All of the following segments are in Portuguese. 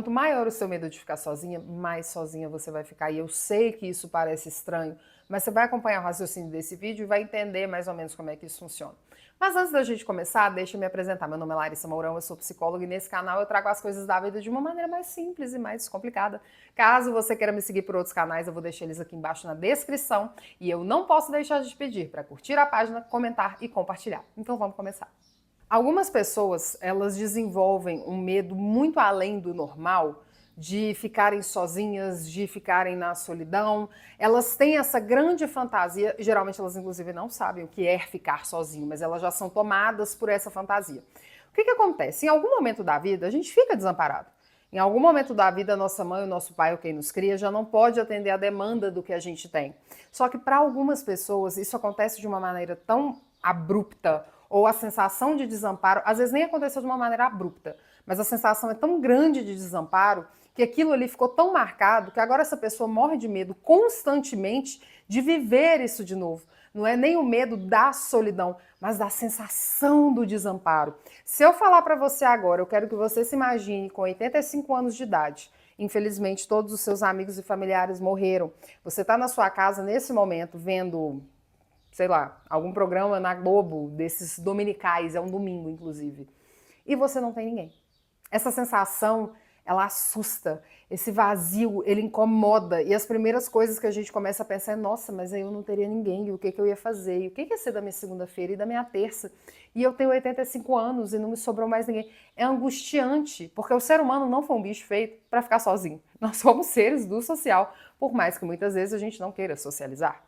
Quanto maior o seu medo de ficar sozinha, mais sozinha você vai ficar. E eu sei que isso parece estranho, mas você vai acompanhar o raciocínio desse vídeo e vai entender mais ou menos como é que isso funciona. Mas antes da gente começar, deixa eu me apresentar. Meu nome é Larissa Mourão, eu sou psicóloga e nesse canal eu trago as coisas da vida de uma maneira mais simples e mais descomplicada. Caso você queira me seguir por outros canais, eu vou deixar eles aqui embaixo na descrição. E eu não posso deixar de te pedir para curtir a página, comentar e compartilhar. Então vamos começar. Algumas pessoas, elas desenvolvem um medo muito além do normal de ficarem sozinhas, de ficarem na solidão. Elas têm essa grande fantasia, geralmente elas inclusive não sabem o que é ficar sozinho, mas elas já são tomadas por essa fantasia. O que acontece? Em algum momento da vida, a gente fica desamparado. Em algum momento da vida, a nossa mãe, o nosso pai ou quem nos cria já não pode atender a demanda do que a gente tem. Só que para algumas pessoas isso acontece de uma maneira tão abrupta, ou a sensação de desamparo, às vezes nem aconteceu de uma maneira abrupta, mas a sensação é tão grande de desamparo que aquilo ali ficou tão marcado que agora essa pessoa morre de medo constantemente de viver isso de novo. Não é nem o medo da solidão, mas da sensação do desamparo. Se eu falar para você agora, eu quero que você se imagine com 85 anos de idade. Infelizmente, todos os seus amigos e familiares morreram. Você está na sua casa nesse momento vendo, sei lá, algum programa na Globo, desses dominicais, é um domingo, inclusive, e você não tem ninguém. Essa sensação, ela assusta, esse vazio, ele incomoda, e as primeiras coisas que a gente começa a pensar é, nossa, mas aí eu não teria ninguém, e o que eu ia fazer? E o que ia ser da minha segunda-feira e da minha terça? E eu tenho 85 anos e não me sobrou mais ninguém. É angustiante, porque o ser humano não foi um bicho feito para ficar sozinho. Nós somos seres do social, por mais que muitas vezes a gente não queira socializar.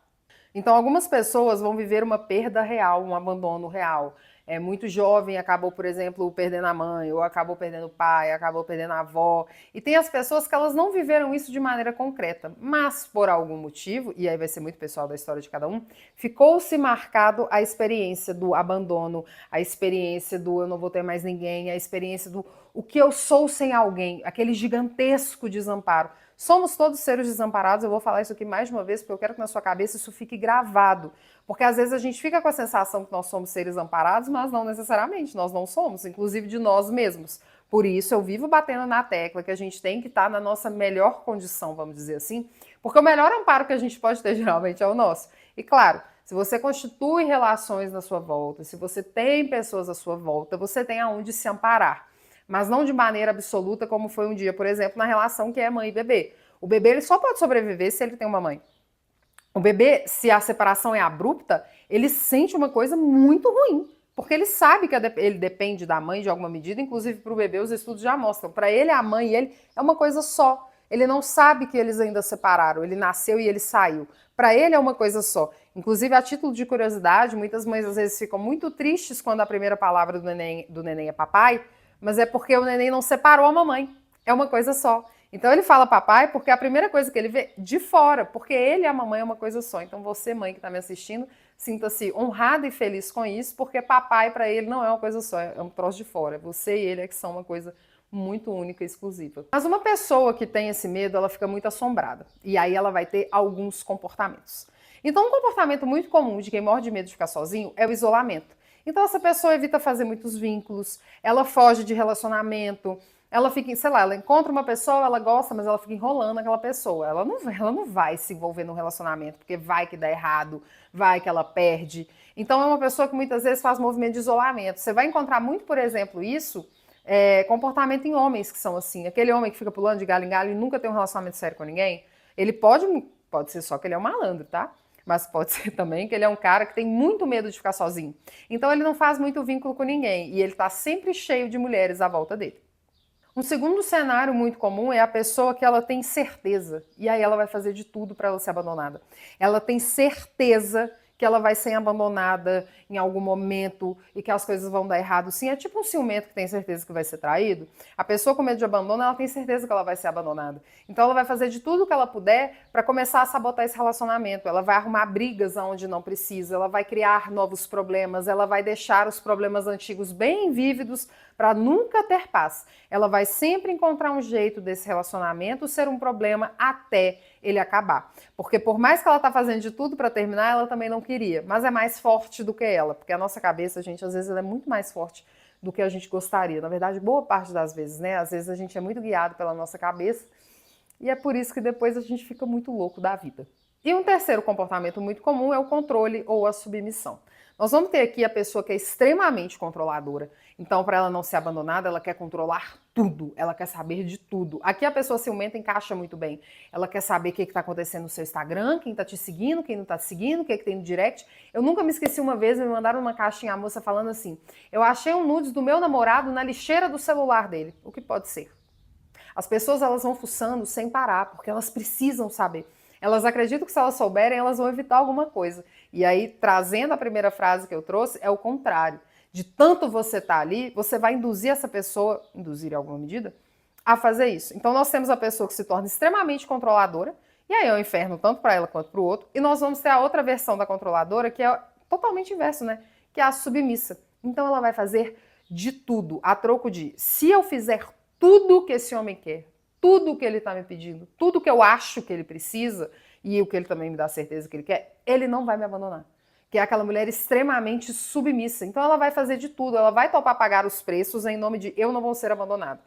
Então, algumas pessoas vão viver uma perda real, um abandono real. É muito jovem, acabou, por exemplo, perdendo a mãe, ou acabou perdendo o pai, acabou perdendo a avó. E tem as pessoas que elas não viveram isso de maneira concreta, mas por algum motivo, e aí vai ser muito pessoal da história de cada um, ficou-se marcado a experiência do abandono, a experiência do eu não vou ter mais ninguém, a experiência do o que eu sou sem alguém, aquele gigantesco desamparo. Somos todos seres desamparados, eu vou falar isso aqui mais de uma vez, porque eu quero que na sua cabeça isso fique gravado. Porque às vezes a gente fica com a sensação que nós somos seres amparados, mas não necessariamente, nós não somos, inclusive de nós mesmos. Por isso eu vivo batendo na tecla que a gente tem que estar na nossa melhor condição, vamos dizer assim, porque o melhor amparo que a gente pode ter geralmente é o nosso. E claro, se você constitui relações na sua volta, se você tem pessoas à sua volta, você tem aonde se amparar. Mas não de maneira absoluta, como foi um dia, por exemplo, na relação que é mãe e bebê. O bebê ele só pode sobreviver se ele tem uma mãe. O bebê, se a separação é abrupta, ele sente uma coisa muito ruim, porque ele sabe que ele depende da mãe de alguma medida, inclusive para o bebê os estudos já mostram. Para ele, a mãe e ele é uma coisa só. Ele não sabe que eles ainda separaram, ele nasceu e ele saiu. Para ele é uma coisa só. Inclusive, a título de curiosidade, muitas mães às vezes ficam muito tristes quando a primeira palavra do neném é papai, mas é porque o neném não separou a mamãe. É uma coisa só. Então ele fala papai porque é a primeira coisa que ele vê de fora, porque ele e a mamãe é uma coisa só. Então você, mãe que está me assistindo, sinta-se honrada e feliz com isso, porque papai para ele não é uma coisa só, é um troço de fora. Você e ele é que são uma coisa muito única e exclusiva. Mas uma pessoa que tem esse medo, ela fica muito assombrada. E aí ela vai ter alguns comportamentos. Então um comportamento muito comum de quem morre de medo de ficar sozinho é o isolamento. Então essa pessoa evita fazer muitos vínculos, ela foge de relacionamento, ela fica, sei lá, ela encontra uma pessoa, ela gosta, mas ela fica enrolando aquela pessoa. Ela não vai se envolver num relacionamento, porque vai que dá errado, vai que ela perde. Então é uma pessoa que muitas vezes faz movimento de isolamento. Você vai encontrar muito, por exemplo, isso, comportamento em homens que são assim. Aquele homem que fica pulando de galho em galho e nunca tem um relacionamento sério com ninguém, ele pode ser só que ele é um malandro, tá? Mas pode ser também que ele é um cara que tem muito medo de ficar sozinho. Então ele não faz muito vínculo com ninguém e ele tá sempre cheio de mulheres à volta dele. Um segundo cenário muito comum é a pessoa que ela tem certeza, e aí ela vai fazer de tudo para ela ser abandonada. Ela tem certeza que ela vai ser abandonada em algum momento e que as coisas vão dar errado. Sim, é tipo um ciumento que tem certeza que vai ser traído. A pessoa com medo de abandono, ela tem certeza que ela vai ser abandonada. Então ela vai fazer de tudo que ela puder para começar a sabotar esse relacionamento. Ela vai arrumar brigas onde não precisa, ela vai criar novos problemas, ela vai deixar os problemas antigos bem vívidos para nunca ter paz. Ela vai sempre encontrar um jeito desse relacionamento ser um problema até ele acabar. Porque por mais que ela tá fazendo de tudo para terminar, ela também não queria. Mas é mais forte do que ela, porque a nossa cabeça, gente, às vezes ela é muito mais forte do que a gente gostaria. Na verdade, boa parte das vezes, né? Às vezes a gente é muito guiado pela nossa cabeça e é por isso que depois a gente fica muito louco da vida. E um terceiro comportamento muito comum é o controle ou a submissão. Nós vamos ter aqui a pessoa que é extremamente controladora. Então, para ela não ser abandonada, ela quer controlar tudo, ela quer saber de tudo. Aqui a pessoa ciumenta encaixa muito bem. Ela quer saber o que está acontecendo no seu Instagram, quem está te seguindo, quem não está te seguindo, o que tem no direct. Eu nunca me esqueci uma vez, me mandaram uma caixinha, a moça falando assim, eu achei um nudes do meu namorado na lixeira do celular dele. O que pode ser? As pessoas elas vão fuçando sem parar, porque elas precisam saber. Elas acreditam que se elas souberem, elas vão evitar alguma coisa. E aí, trazendo a primeira frase que eu trouxe, é o contrário. De tanto você estar ali, você vai induzir essa pessoa, induzir em alguma medida, a fazer isso. Então nós temos a pessoa que se torna extremamente controladora, e aí é um inferno tanto para ela quanto para o outro, e nós vamos ter a outra versão da controladora, que é totalmente inverso, né? Que é a submissa. Então ela vai fazer de tudo, a troco de, se eu fizer tudo que esse homem quer, tudo que ele está me pedindo, tudo que eu acho que ele precisa, e o que ele também me dá certeza que ele quer, ele não vai me abandonar. Que é aquela mulher extremamente submissa. Então ela vai fazer de tudo, ela vai topar pagar os preços em nome de eu não vou ser abandonado.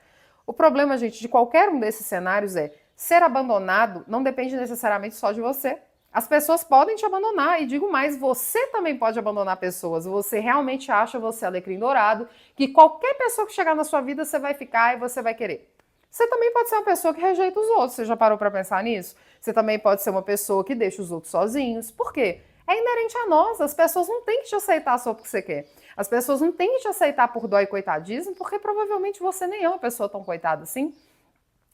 O problema, gente, de qualquer um desses cenários é ser abandonado não depende necessariamente só de você. As pessoas podem te abandonar, e digo mais, você também pode abandonar pessoas. Você realmente acha você alecrim dourado, que qualquer pessoa que chegar na sua vida você vai ficar e você vai querer. Você também pode ser uma pessoa que rejeita os outros. Você já parou para pensar nisso? Você também pode ser uma pessoa que deixa os outros sozinhos. Por quê? É inerente a nós. As pessoas não têm que te aceitar só porque você quer. As pessoas não têm que te aceitar por dó e coitadismo, porque provavelmente você nem é uma pessoa tão coitada assim.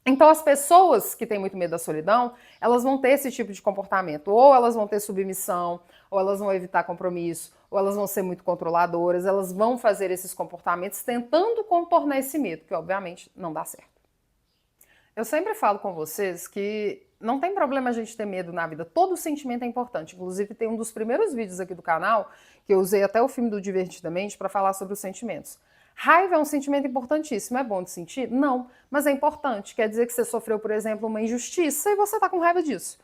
Então as pessoas que têm muito medo da solidão, elas vão ter esse tipo de comportamento. Ou elas vão ter submissão, ou elas vão evitar compromisso, ou elas vão ser muito controladoras, elas vão fazer esses comportamentos tentando contornar esse medo, que obviamente não dá certo. Eu sempre falo com vocês que não tem problema a gente ter medo na vida, todo sentimento é importante. Inclusive tem um dos primeiros vídeos aqui do canal, que eu usei até o filme do Divertidamente para falar sobre os sentimentos. Raiva é um sentimento importantíssimo, é bom de sentir? Não, mas é importante. Quer dizer que você sofreu, por exemplo, uma injustiça e você está com raiva disso.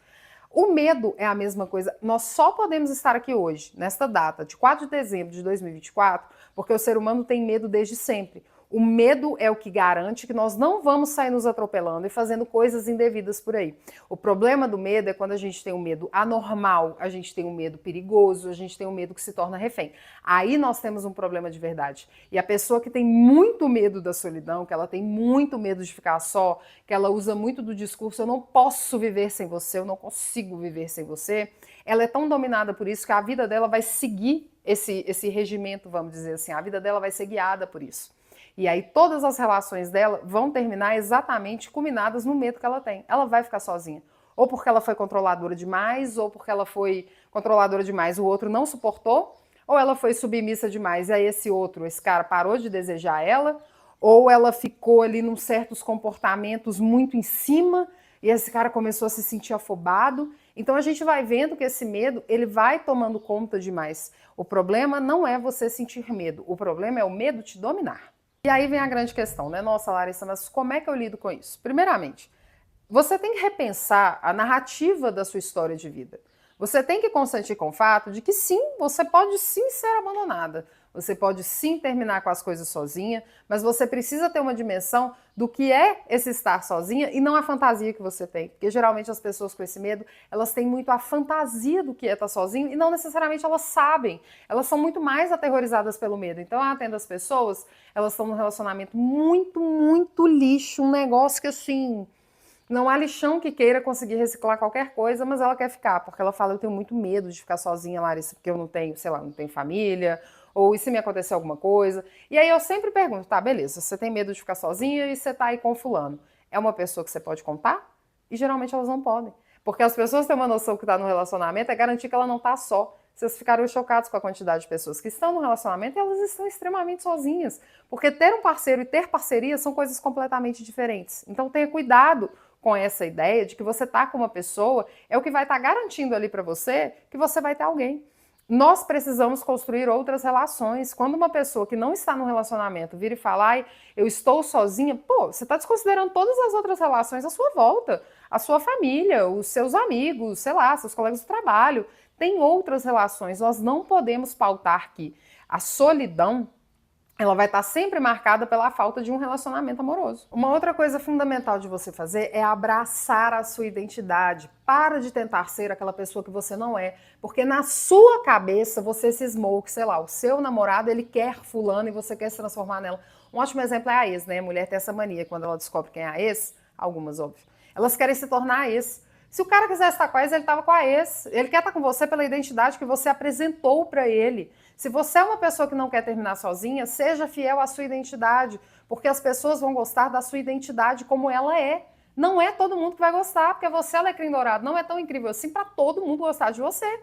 O medo é a mesma coisa. Nós só podemos estar aqui hoje, nesta data, de 4 de dezembro de 2024, porque o ser humano tem medo desde sempre. O medo é o que garante que nós não vamos sair nos atropelando e fazendo coisas indevidas por aí. O problema do medo é quando a gente tem um medo anormal, a gente tem um medo perigoso, a gente tem um medo que se torna refém. Aí nós temos um problema de verdade. E a pessoa que tem muito medo da solidão, que ela tem muito medo de ficar só, que ela usa muito do discurso, eu não posso viver sem você, eu não consigo viver sem você, ela é tão dominada por isso que a vida dela vai seguir esse regimento, vamos dizer assim, a vida dela vai ser guiada por isso. E aí todas as relações dela vão terminar exatamente culminadas no medo que ela tem. Ela vai ficar sozinha. Ou porque ela foi controladora demais, ou porque ela foi controladora demais, o outro não suportou, ou ela foi submissa demais, e aí esse cara parou de desejar ela, ou ela ficou ali num certos comportamentos muito em cima, e esse cara começou a se sentir afobado. Então a gente vai vendo que esse medo, ele vai tomando conta demais. O problema não é você sentir medo, o problema é o medo te dominar. E aí vem a grande questão, né? Nossa, Larissa, mas como é que eu lido com isso? Primeiramente, você tem que repensar a narrativa da sua história de vida. Você tem que consentir com o fato de que sim, você pode sim ser abandonada. Você pode sim terminar com as coisas sozinha, mas você precisa ter uma dimensão do que é esse estar sozinha e não a fantasia que você tem. Porque geralmente as pessoas com esse medo, elas têm muito a fantasia do que é estar sozinho e não necessariamente elas sabem. Elas são muito mais aterrorizadas pelo medo. Então eu atendo as pessoas, elas estão num relacionamento muito lixo, um negócio que assim... Não há lixão que queira conseguir reciclar qualquer coisa, mas ela quer ficar, porque ela fala, eu tenho muito medo de ficar sozinha, Larissa, porque eu não tenho, sei lá, não tenho família, ou e se me acontecer alguma coisa. E aí eu sempre pergunto, tá, beleza, você tem medo de ficar sozinha e você tá aí com fulano. É uma pessoa que você pode contar? E geralmente elas não podem. Porque as pessoas têm uma noção que tá no relacionamento, é garantir que ela não tá só. Vocês ficaram chocados com a quantidade de pessoas que estão no relacionamento e elas estão extremamente sozinhas. Porque ter um parceiro e ter parceria são coisas completamente diferentes. Então tenha cuidado com essa ideia de que você tá com uma pessoa, é o que vai estar garantindo ali para você que você vai ter alguém. Nós precisamos construir outras relações. Quando uma pessoa que não está no relacionamento vira e fala, ai, eu estou sozinha, pô, você está desconsiderando todas as outras relações à sua volta, a sua família, os seus amigos, sei lá, seus colegas de trabalho. Tem outras relações, nós não podemos pautar que a solidão ela vai estar sempre marcada pela falta de um relacionamento amoroso. Uma outra coisa fundamental de você fazer é abraçar a sua identidade. Para de tentar ser aquela pessoa que você não é, porque na sua cabeça você cismou que, sei lá, o seu namorado ele quer fulano e você quer se transformar nela. Um ótimo exemplo é a ex, né? A mulher tem essa mania, quando ela descobre quem é a ex, algumas, óbvio, elas querem se tornar a ex. Se o cara quisesse estar com a ex, ele estava com a ex. Ele quer estar com você pela identidade que você apresentou para ele. Se você é uma pessoa que não quer terminar sozinha, seja fiel à sua identidade, porque as pessoas vão gostar da sua identidade como ela é. Não é todo mundo que vai gostar, porque você é alecrim dourado, não é tão incrível assim para todo mundo gostar de você.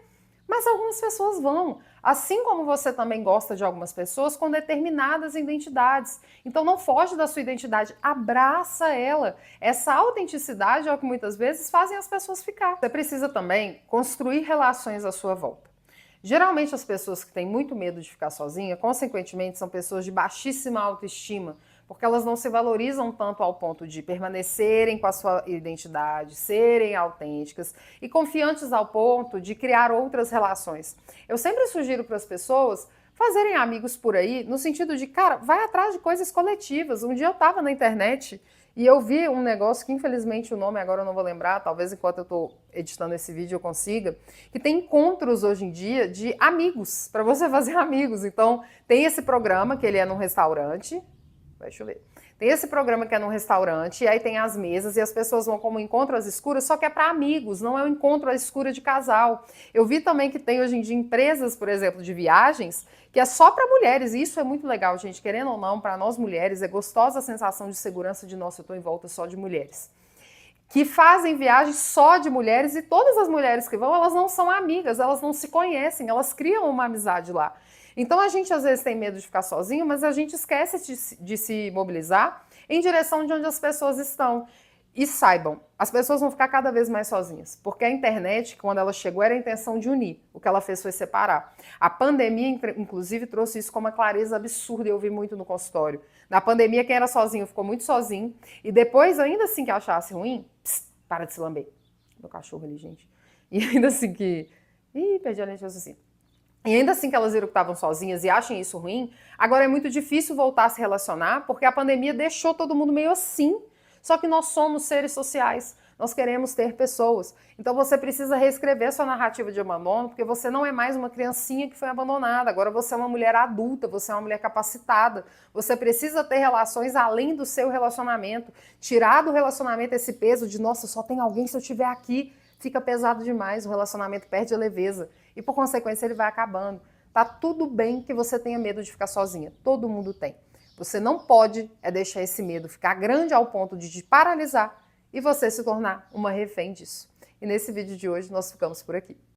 Mas algumas pessoas vão. Assim como você também gosta de algumas pessoas com determinadas identidades. Então não foge da sua identidade, abraça ela. Essa autenticidade é o que muitas vezes fazem as pessoas ficar. Você precisa também construir relações à sua volta. Geralmente as pessoas que têm muito medo de ficar sozinha, consequentemente, são pessoas de baixíssima autoestima, porque elas não se valorizam tanto ao ponto de permanecerem com a sua identidade, serem autênticas e confiantes ao ponto de criar outras relações. Eu sempre sugiro para as pessoas fazerem amigos por aí, no sentido de, cara, vai atrás de coisas coletivas. Um dia eu estava na internet e eu vi um negócio que infelizmente o nome agora eu não vou lembrar, talvez enquanto eu estou editando esse vídeo eu consiga, que tem encontros hoje em dia de amigos, para você fazer amigos. Então tem esse programa que ele é num restaurante, vai chover. Tem esse programa que é num restaurante, e aí tem as mesas, e as pessoas vão como encontro às escuras, só que é para amigos, não é um encontro às escuras de casal. Eu vi também que tem hoje em dia empresas, por exemplo, de viagens, que é só para mulheres, e isso é muito legal, gente, querendo ou não, para nós mulheres, é gostosa a sensação de segurança de, nossa, eu estou em volta só de mulheres. Que fazem viagens só de mulheres, e todas as mulheres que vão, elas não são amigas, elas não se conhecem, elas criam uma amizade lá. Então a gente às vezes tem medo de ficar sozinho, mas a gente esquece de se mobilizar em direção de onde as pessoas estão. E saibam, as pessoas vão ficar cada vez mais sozinhas, porque a internet, quando ela chegou, era a intenção de unir. O que ela fez foi separar. A pandemia, inclusive, trouxe isso com uma clareza absurda, e eu vi muito no consultório. Na pandemia, quem era sozinho ficou muito sozinho, e depois, ainda assim que achasse ruim, para de se lamber. Meu cachorro ali, gente. E ainda assim que... Ih, perdi a linha de raciocínio. E ainda assim que elas viram que estavam sozinhas e achem isso ruim, agora é muito difícil voltar a se relacionar, porque a pandemia deixou todo mundo meio assim. Só que nós somos seres sociais, nós queremos ter pessoas. Então você precisa reescrever sua narrativa de abandono, porque você não é mais uma criancinha que foi abandonada, agora você é uma mulher adulta, você é uma mulher capacitada. Você precisa ter relações além do seu relacionamento. Tirar do relacionamento esse peso de, nossa, só tem alguém se eu estiver aqui. Fica pesado demais, o relacionamento perde a leveza e, por consequência, ele vai acabando. Tá tudo bem que você tenha medo de ficar sozinha, todo mundo tem. Você não pode deixar esse medo ficar grande ao ponto de te paralisar e você se tornar uma refém disso. E nesse vídeo de hoje nós ficamos por aqui.